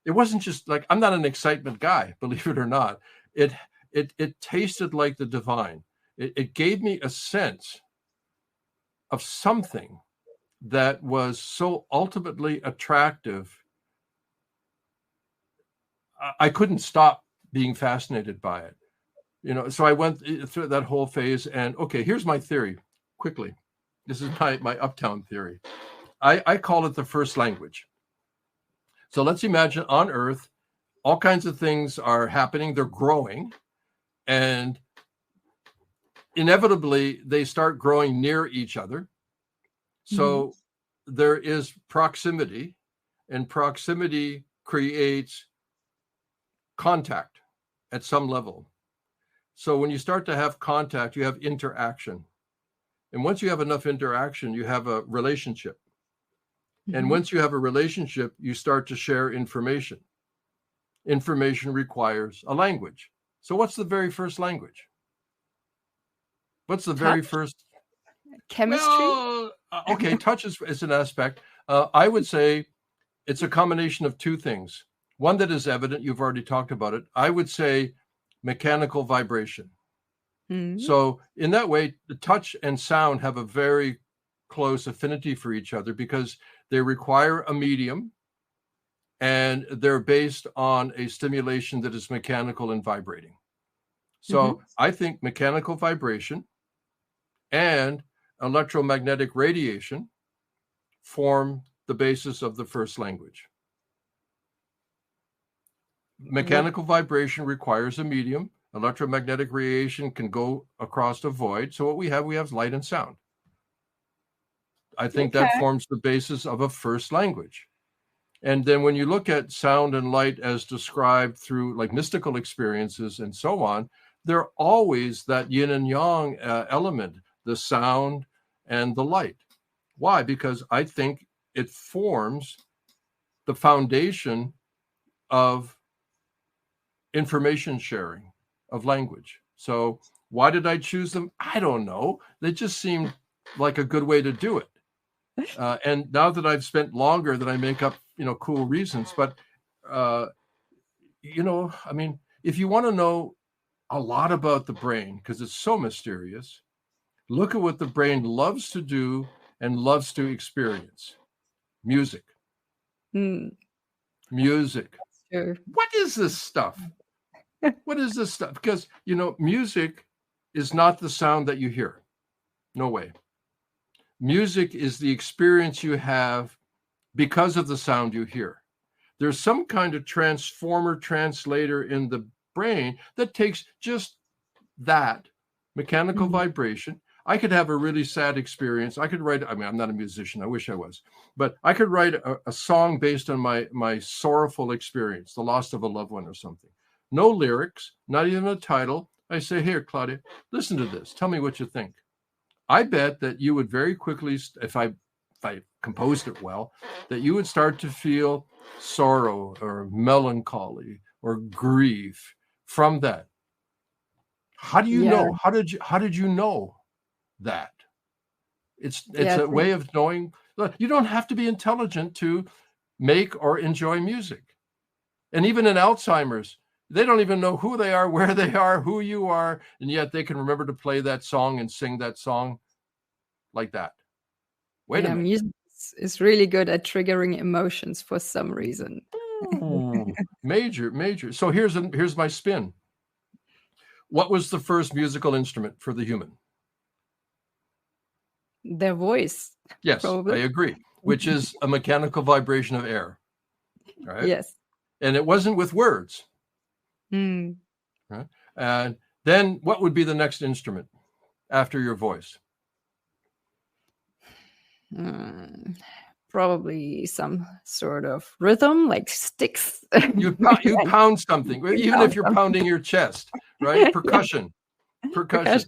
wasn't just like, I'm not an excitement guy, believe it or not. It tasted like the divine. It gave me a sense of something that was so ultimately attractive. I couldn't stop being fascinated by it. So I went through that whole phase, and okay, here's my theory quickly. This is my uptown theory. I call it the first language. So let's imagine on Earth, all kinds of things are happening. They're growing, and inevitably they start growing near each other. So there is proximity, and proximity creates contact at some level. So when you start to have contact, you have interaction. And once you have enough interaction, you have a relationship. And once you have a relationship, you start to share information. Information requires a language. So what's the very first language? What's the very first? Chemistry? Well, okay, touch is an aspect. I would say it's a combination of two things. One that is evident, you've already talked about it. I would say mechanical vibration. So in that way, the touch and sound have a very close affinity for each other because they require a medium, and they're based on a stimulation that is mechanical and vibrating. So I think mechanical vibration and electromagnetic radiation form the basis of the first language. Mechanical vibration requires a medium. Electromagnetic radiation can go across a void. So what we have light and sound. I think that forms the basis of a first language. And then when you look at sound and light as described through like mystical experiences and so on, they're always that yin and yang element, the sound and the light. Why? Because I think it forms the foundation of information sharing, of language. So Why did I choose them? I don't know. They just seemed like a good way to do it. And now that I've spent longer, that I make up, cool reasons. But, I mean, if you want to know a lot about the brain, because it's so mysterious, look at what the brain loves to do and loves to experience. Music. Music. Sure. What is this stuff? What is this stuff? Because, music is not the sound that you hear. No way. Music is the experience you have because of the sound you hear. There's some kind of transformer translator in the brain that takes just that mechanical vibration. I could have a really sad experience. I could write, I'm not a musician. I wish I was, but I could write a song based on my sorrowful experience, the loss of a loved one or something. No lyrics, not even a title. I say, here, Claudia, listen to this. Tell me what you think. I bet that you would very quickly, if I composed it well, that you would start to feel sorrow or melancholy or grief from that. How do you know? How did you know that? It's a way of knowing. Look, you don't have to be intelligent to make or enjoy music. And even in Alzheimer's, they don't even know who they are, where they are, who you are, and yet they can remember to play that song and sing that song like that. Wait a minute. Music is really good at triggering emotions for some reason. Major. So here's my spin. What was the first musical instrument for the human? Their voice. Yes, probably. I agree, which is a mechanical vibration of air. Right? Yes. And it wasn't with words. Right? And then what would be the next instrument after your voice? Probably some sort of rhythm, like sticks. You pound something, even if you're pounding your chest, right? Percussion. Yes,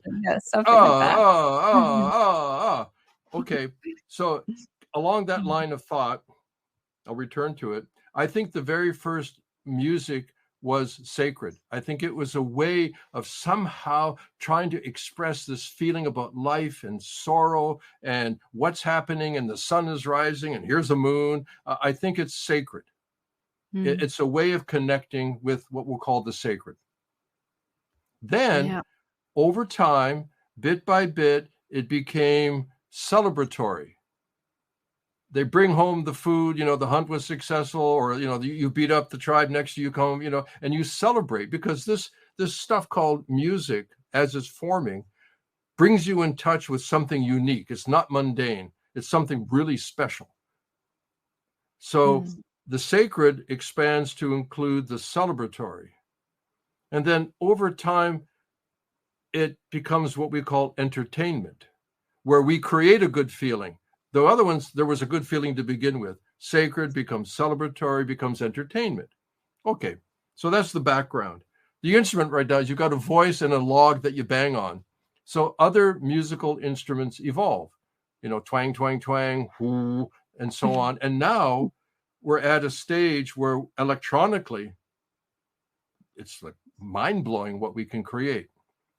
something like that. Okay, so along that line of thought, I'll return to it. I think the very first music was sacred. I think it was a way of somehow trying to express this feeling about life and sorrow and what's happening, and the sun is rising and here's the moon. I think it's sacred. It's a way of connecting with what we'll call the sacred. Then over time, bit by bit, it became celebratory. They bring home the food, the hunt was successful, or, you beat up the tribe next to you, come, and you celebrate, because this stuff called music, as it's forming, brings you in touch with something unique. It's not mundane. It's something really special. So the sacred expands to include the celebratory. And then over time, it becomes what we call entertainment, where we create a good feeling. The other ones, there was a good feeling to begin with. Sacred becomes celebratory, becomes entertainment. Okay, so that's the background. The instrument right now is you've got a voice and a log that you bang on. So other musical instruments evolve, twang, twang, twang, whoo, and so on. And now we're at a stage where electronically, it's like mind-blowing what we can create.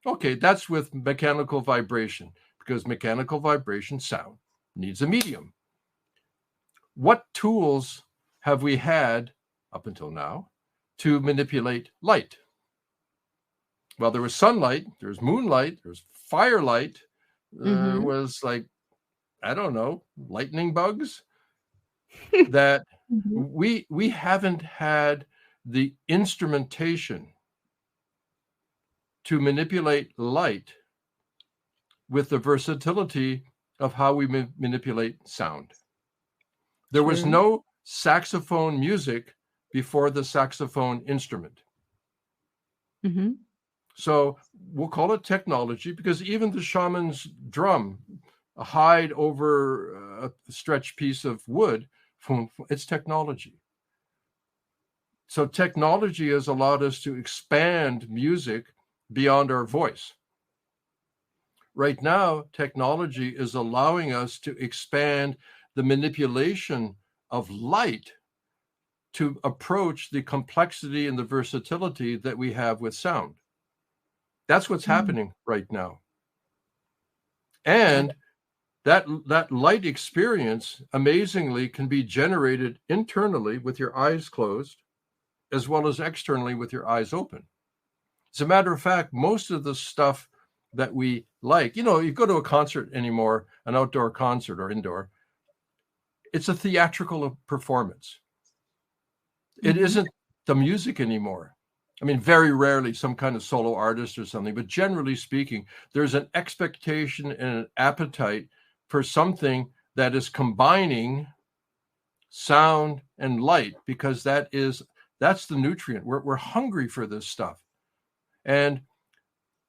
Okay, that's with mechanical vibration, because mechanical vibration sound needs a medium. What tools have we had up until now to manipulate light? Well, there was sunlight, there's moonlight, there's firelight, there was I don't know, lightning bugs. That we haven't had the instrumentation to manipulate light with the versatility of how we manipulate sound. There was no saxophone music before the saxophone instrument. So we'll call it technology, because even the shaman's drum, hide over a stretched piece of wood, it's technology. So technology has allowed us to expand music beyond our voice. Right now, technology is allowing us to expand the manipulation of light to approach the complexity and the versatility that we have with sound. That's what's happening right now. And that light experience, amazingly, can be generated internally with your eyes closed, as well as externally with your eyes open. As a matter of fact, most of the stuff that we like, you go to a concert anymore, an outdoor concert or indoor, it's a theatrical performance. It isn't the music anymore. I mean, very rarely some kind of solo artist or something, but generally speaking, there's an expectation and an appetite for something that is combining sound and light, because that's the nutrient. We're hungry for this stuff. And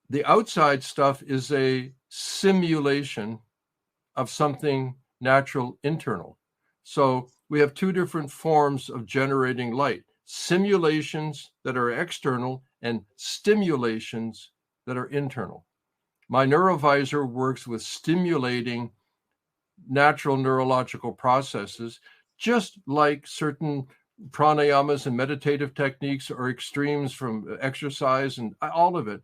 the outside stuff is a simulation of something natural internal. So we have two different forms of generating light: simulations that are external and stimulations that are internal. My neurovisor works with stimulating natural neurological processes, just like certain pranayamas and meditative techniques or extremes from exercise and all of it.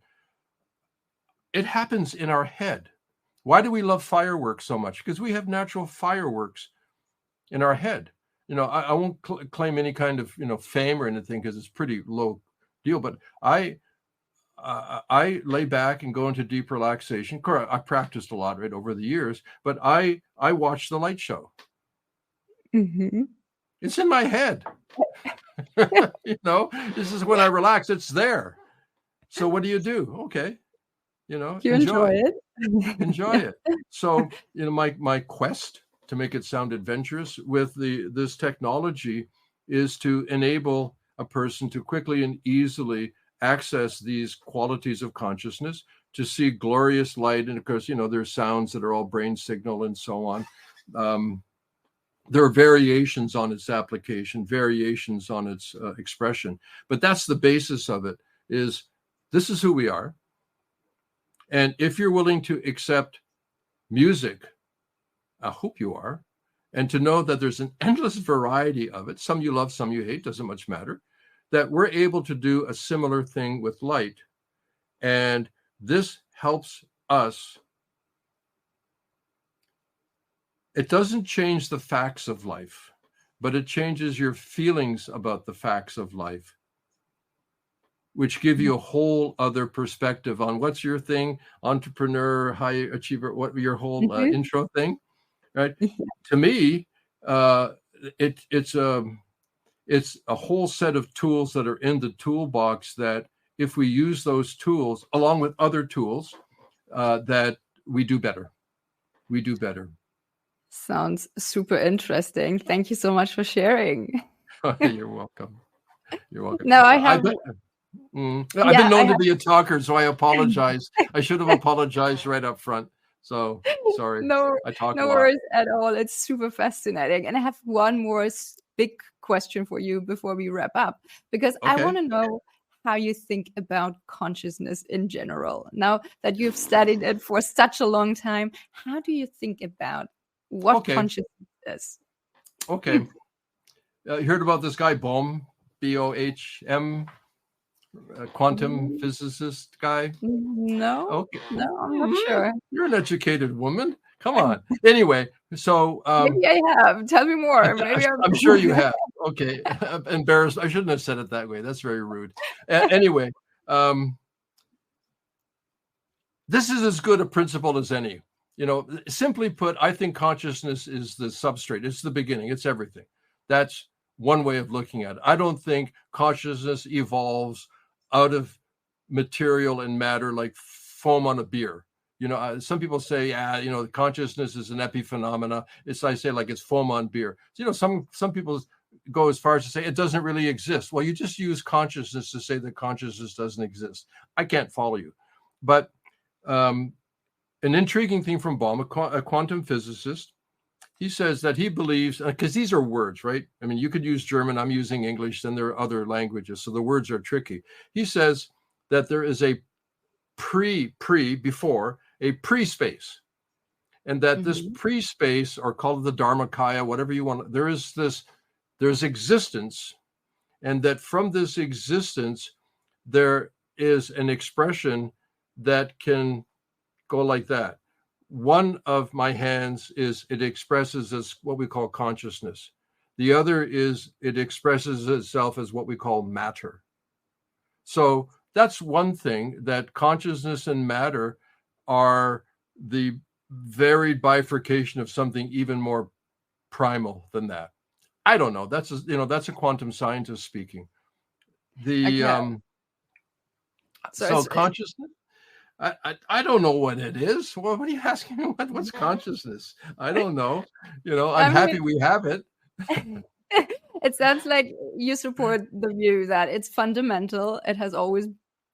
It happens in our head. Why do we love fireworks so much? Because we have natural fireworks in our head. I won't claim any kind of fame or anything, because it's pretty low deal. But I lay back and go into deep relaxation. Of course, I practiced a lot over the years, but I watch the light show. Mm-hmm. It's in my head. This is when I relax. It's there. So what do? Okay, you enjoy it. Enjoy it. So my quest to make it sound adventurous with this technology is to enable a person to quickly and easily access these qualities of consciousness, to see glorious light. And of course, there's sounds that are all brain signal and so on. There are variations on its application, variations on its expression, but that's the basis of it. This is who we are. And if you're willing to accept music, I hope you are, and to know that there's an endless variety of it, some you love, some you hate, doesn't much matter, that we're able to do a similar thing with light. And this helps us. It doesn't change the facts of life, but it changes your feelings about the facts of life, which give you a whole other perspective on what's your thing, entrepreneur, high achiever, what your whole intro thing, right? To me, it's a whole set of tools that are in the toolbox that, if we use those tools along with other tools, that we do better. We do better. Sounds super interesting. Thank you so much for sharing. You're welcome. You're welcome. Now I have. I've been known to be a talker, so I apologize. I should have apologized right up front. So sorry. No worries at all. It's super fascinating. And I have one more big question for you before we wrap up, because I want to know how you think about consciousness in general. Now that you've studied it for such a long time, how do you think about what consciousness is? Okay. You heard about this guy, Bohm, B-O-H-M, quantum physicist guy? No. Okay. No, I'm not sure. You're an educated woman. Come on. Anyway, so maybe I have. Tell me more. Maybe I'm sure you have. Okay. Embarrassed. I shouldn't have said it that way. That's very rude. Anyway, this is as good a principle as any. Simply put, I think consciousness is the substrate. It's the beginning. It's everything. That's one way of looking at it. I don't think consciousness evolves out of material and matter like foam on a beer. Some people say, consciousness is an epiphenomena. I say like it's foam on beer. Some people go as far as to say it doesn't really exist. Well, you just use consciousness to say that consciousness doesn't exist. I can't follow you. But an intriguing thing from Bohm, a quantum physicist, he says that he believes, because these are words, right? I mean, you could use German, I'm using English, then there are other languages, so the words are tricky. He says that there is a before a pre-space, and that this pre-space, or call it the Dharmakaya, whatever you want, there's existence, and that from this existence, there is an expression that can go like that. One of my hands is it expresses as what we call consciousness. The other is it expresses itself as what we call matter. So that's one thing, that consciousness and matter are the varied bifurcation of something even more primal than that. I don't know. That's a quantum scientist speaking. So consciousness. I don't know what it is. Well, what are you asking me? What's consciousness? I don't know. I'm happy we have it. It sounds like you support the view that it's fundamental. It has always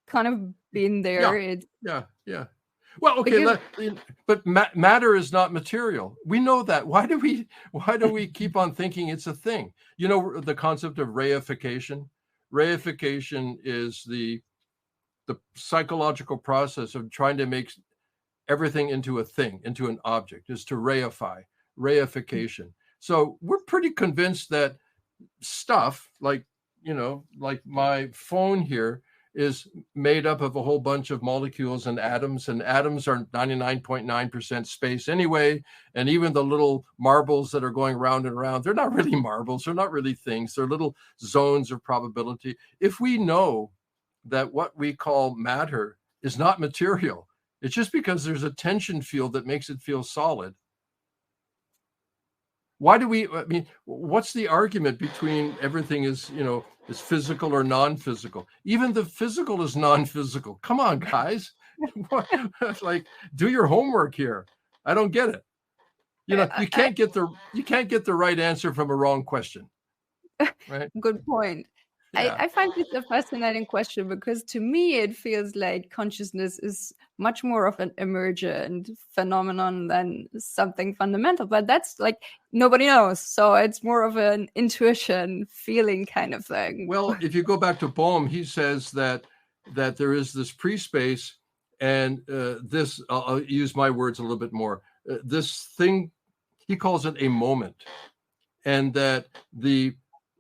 kind of been there. Yeah. Well, okay, but matter is not material. We know that. Why do we keep on thinking it's a thing? The concept of reification. Reification is the psychological process of trying to make everything into a thing, into an object, is to reification. So we're pretty convinced that stuff like my phone here is made up of a whole bunch of molecules and atoms are 99.9% space anyway. And even the little marbles that are going round and around, they're not really marbles. They're not really things. They're little zones of probability. If we know that what we call matter is not material, it's just because there's a tension field that makes it feel solid. What's the argument between everything is physical or non-physical? Even the physical is non-physical. Come on, guys. Do your homework here. I don't get it. You can't get the right answer from a wrong question. Right? Good point. Yeah. I find this a fascinating question because to me it feels like consciousness is much more of an emergent phenomenon than something fundamental. But that's like nobody knows. So it's more of an intuition, feeling kind of thing. Well, if you go back to Bohm, he says that there is this pre-space and this, I'll use my words a little bit more, this thing, he calls it a moment. And that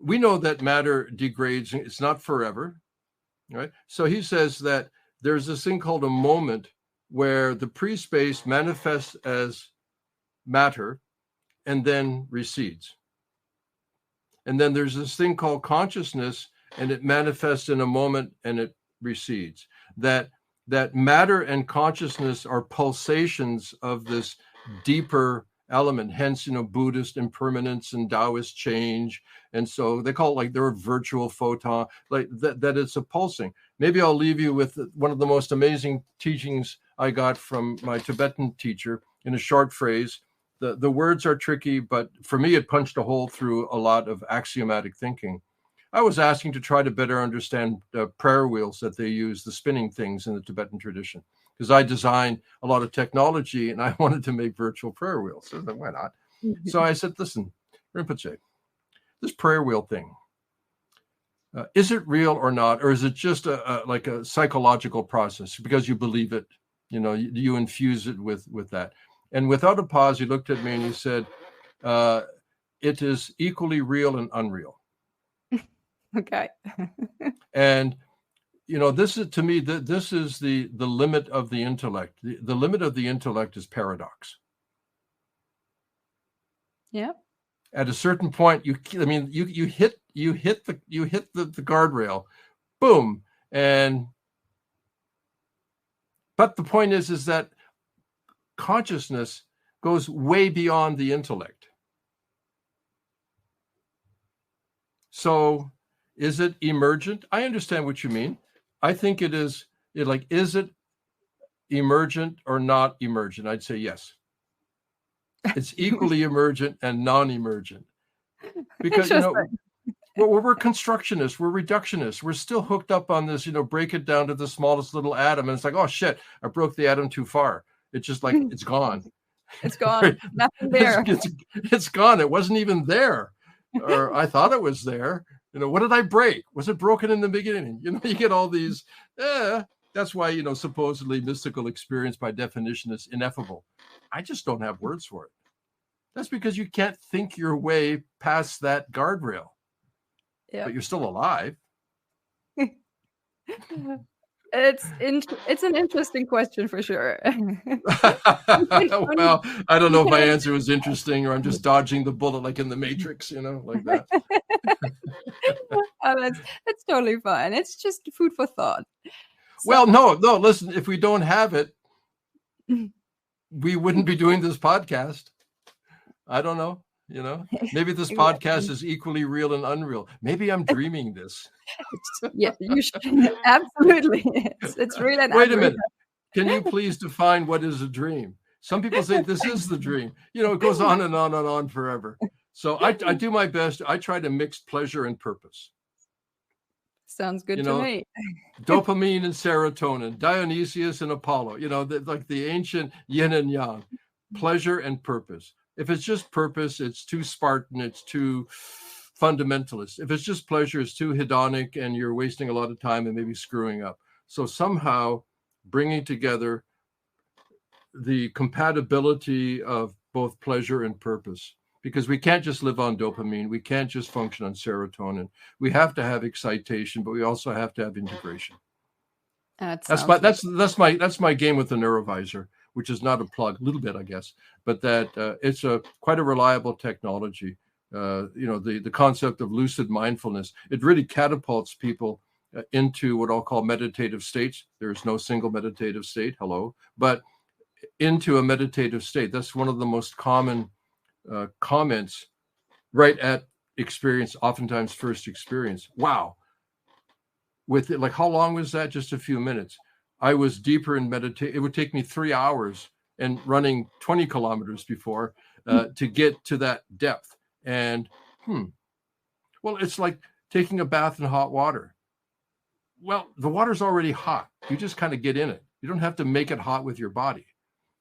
we know that matter degrades, it's not forever, right? So he says that there's this thing called a moment where the pre-space manifests as matter and then recedes. And then there's this thing called consciousness, and it manifests in a moment and it recedes. That matter and consciousness are pulsations of this deeper element, hence Buddhist impermanence and Taoist change, and so they call it they're a virtual photon, that it's a pulsing. Maybe I'll leave you with one of the most amazing teachings I got from my Tibetan teacher in a short phrase. The words are tricky, but for me it punched a hole through a lot of axiomatic thinking. I was asking to try to better understand prayer wheels that they use, the spinning things in the Tibetan tradition, because I designed a lot of technology and I wanted to make virtual prayer wheels. So why not? So I said, listen, Rinpoche, this prayer wheel thing, is it real or not? Or is it just a psychological process because you believe it, you infuse it with that. And without a pause, he looked at me and he said, it is equally real and unreal. Okay. And this is, to me, this is the limit of the intellect. The limit of the intellect is paradox. Yeah. At a certain point, you hit the guardrail, boom, but the point is that consciousness goes way beyond the intellect. So, is it emergent? I understand what you mean. I think it is. Is it emergent or not emergent? I'd say yes. It's equally emergent and non-emergent. Because we're constructionists, we're reductionists, we're still hooked up on this. Break it down to the smallest little atom, and it's like, oh shit, I broke the atom too far. It's just like it's gone. It's gone. Nothing there. It's gone. It wasn't even there, or I thought it was there. What did I break? Was it broken in the beginning? You get all these. That's why, supposedly mystical experience by definition is ineffable. I just don't have words for it. That's because you can't think your way past that guardrail. Yep. But you're still alive. It's an interesting question for sure. Well, I don't know if my answer was interesting or I'm just dodging the bullet like in the Matrix, like that. Oh, that's totally fine. It's just food for thought. Well, no, listen, if we don't have it, we wouldn't be doing this podcast. I don't know, maybe this podcast is equally real and unreal. Maybe I'm dreaming this. Yeah, you should. Absolutely. It's real and Wait a minute. Can you please define what is a dream? Some people say this is the dream. It goes on and on and on forever. So I do my best. I try to mix pleasure and purpose. Sounds good to me. Dopamine and serotonin, Dionysius and Apollo, like the ancient yin and yang, pleasure and purpose. If it's just purpose, it's too Spartan, it's too fundamentalist. If it's just pleasure, it's too hedonic and you're wasting a lot of time and maybe screwing up. So somehow bringing together the compatibility of both pleasure and purpose, because we can't just live on dopamine. We can't just function on serotonin. We have to have excitation, but we also have to have integration. That's my game with the Neurovisor, which is not a plug, a little bit, I guess, but that it's quite a reliable technology. The concept of lucid mindfulness, it really catapults people into what I'll call meditative states. There's no single meditative state, but into a meditative state. That's one of the most common comments right at experience, oftentimes first experience. Wow. With it, like, how long was that? Just a few minutes. I was deeper in meditation. It would take me 3 hours and running 20 kilometers before to get to that depth. And well, it's like taking a bath in hot water. Well, the water's already hot. You just kind of get in it. You don't have to make it hot with your body.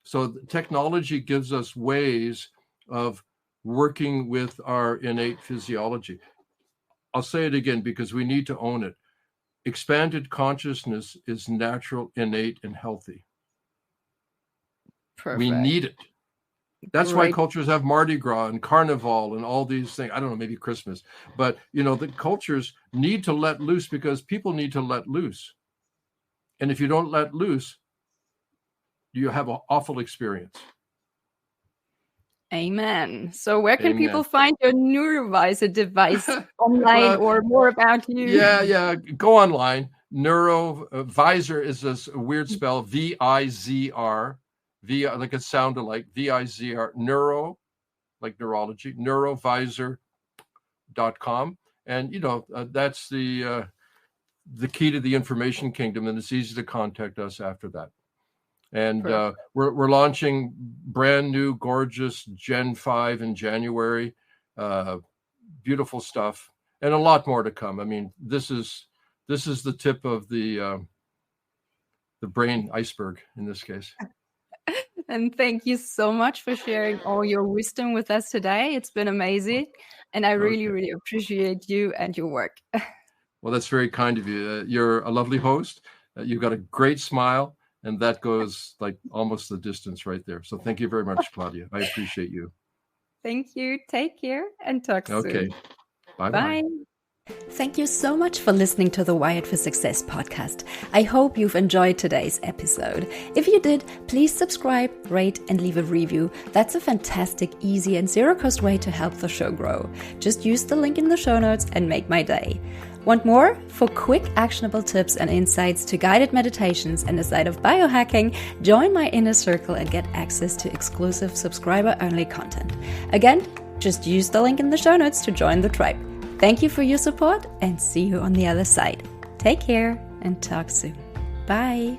So the technology gives us ways of working with our innate physiology. I'll say it again because we need to own it. Expanded consciousness is natural, innate, and healthy. Perfect. We need it. That's why cultures have Mardi Gras and Carnival and all these things. I don't know, maybe Christmas. But, the cultures need to let loose because people need to let loose. And if you don't let loose, you have an awful experience. Amen. So where can people find your Neurovisor device online or more about you? Yeah. Go online. Neurovisor is this weird spell, V-I-Z-R. Like it sounded like V-I-Z-R, neuro, like neurology, neurovisor.com. And, that's the key to the information kingdom, and it's easy to contact us after that. And we're launching brand new, gorgeous Gen 5 in January. Beautiful stuff, and a lot more to come. I mean, this is the tip of the brain iceberg in this case. And thank you so much for sharing all your wisdom with us today. It's been amazing, and I really, really appreciate you and your work. Well, that's very kind of you. You're a lovely host. You've got a great smile. And that goes like almost the distance right there. So thank you very much, Claudia. I appreciate you. Thank you. Take care and talk soon. Okay. Bye-bye. Bye. Thank you so much for listening to the Wired for Success podcast. I hope you've enjoyed today's episode. If you did, please subscribe, rate, and leave a review. That's a fantastic, easy, and zero-cost way to help the show grow. Just use the link in the show notes and make my day. Want more? For quick, actionable tips and insights to guided meditations and a side of biohacking, join my inner circle and get access to exclusive subscriber-only content. Again, just use the link in the show notes to join the tribe. Thank you for your support and see you on the other side. Take care and talk soon. Bye.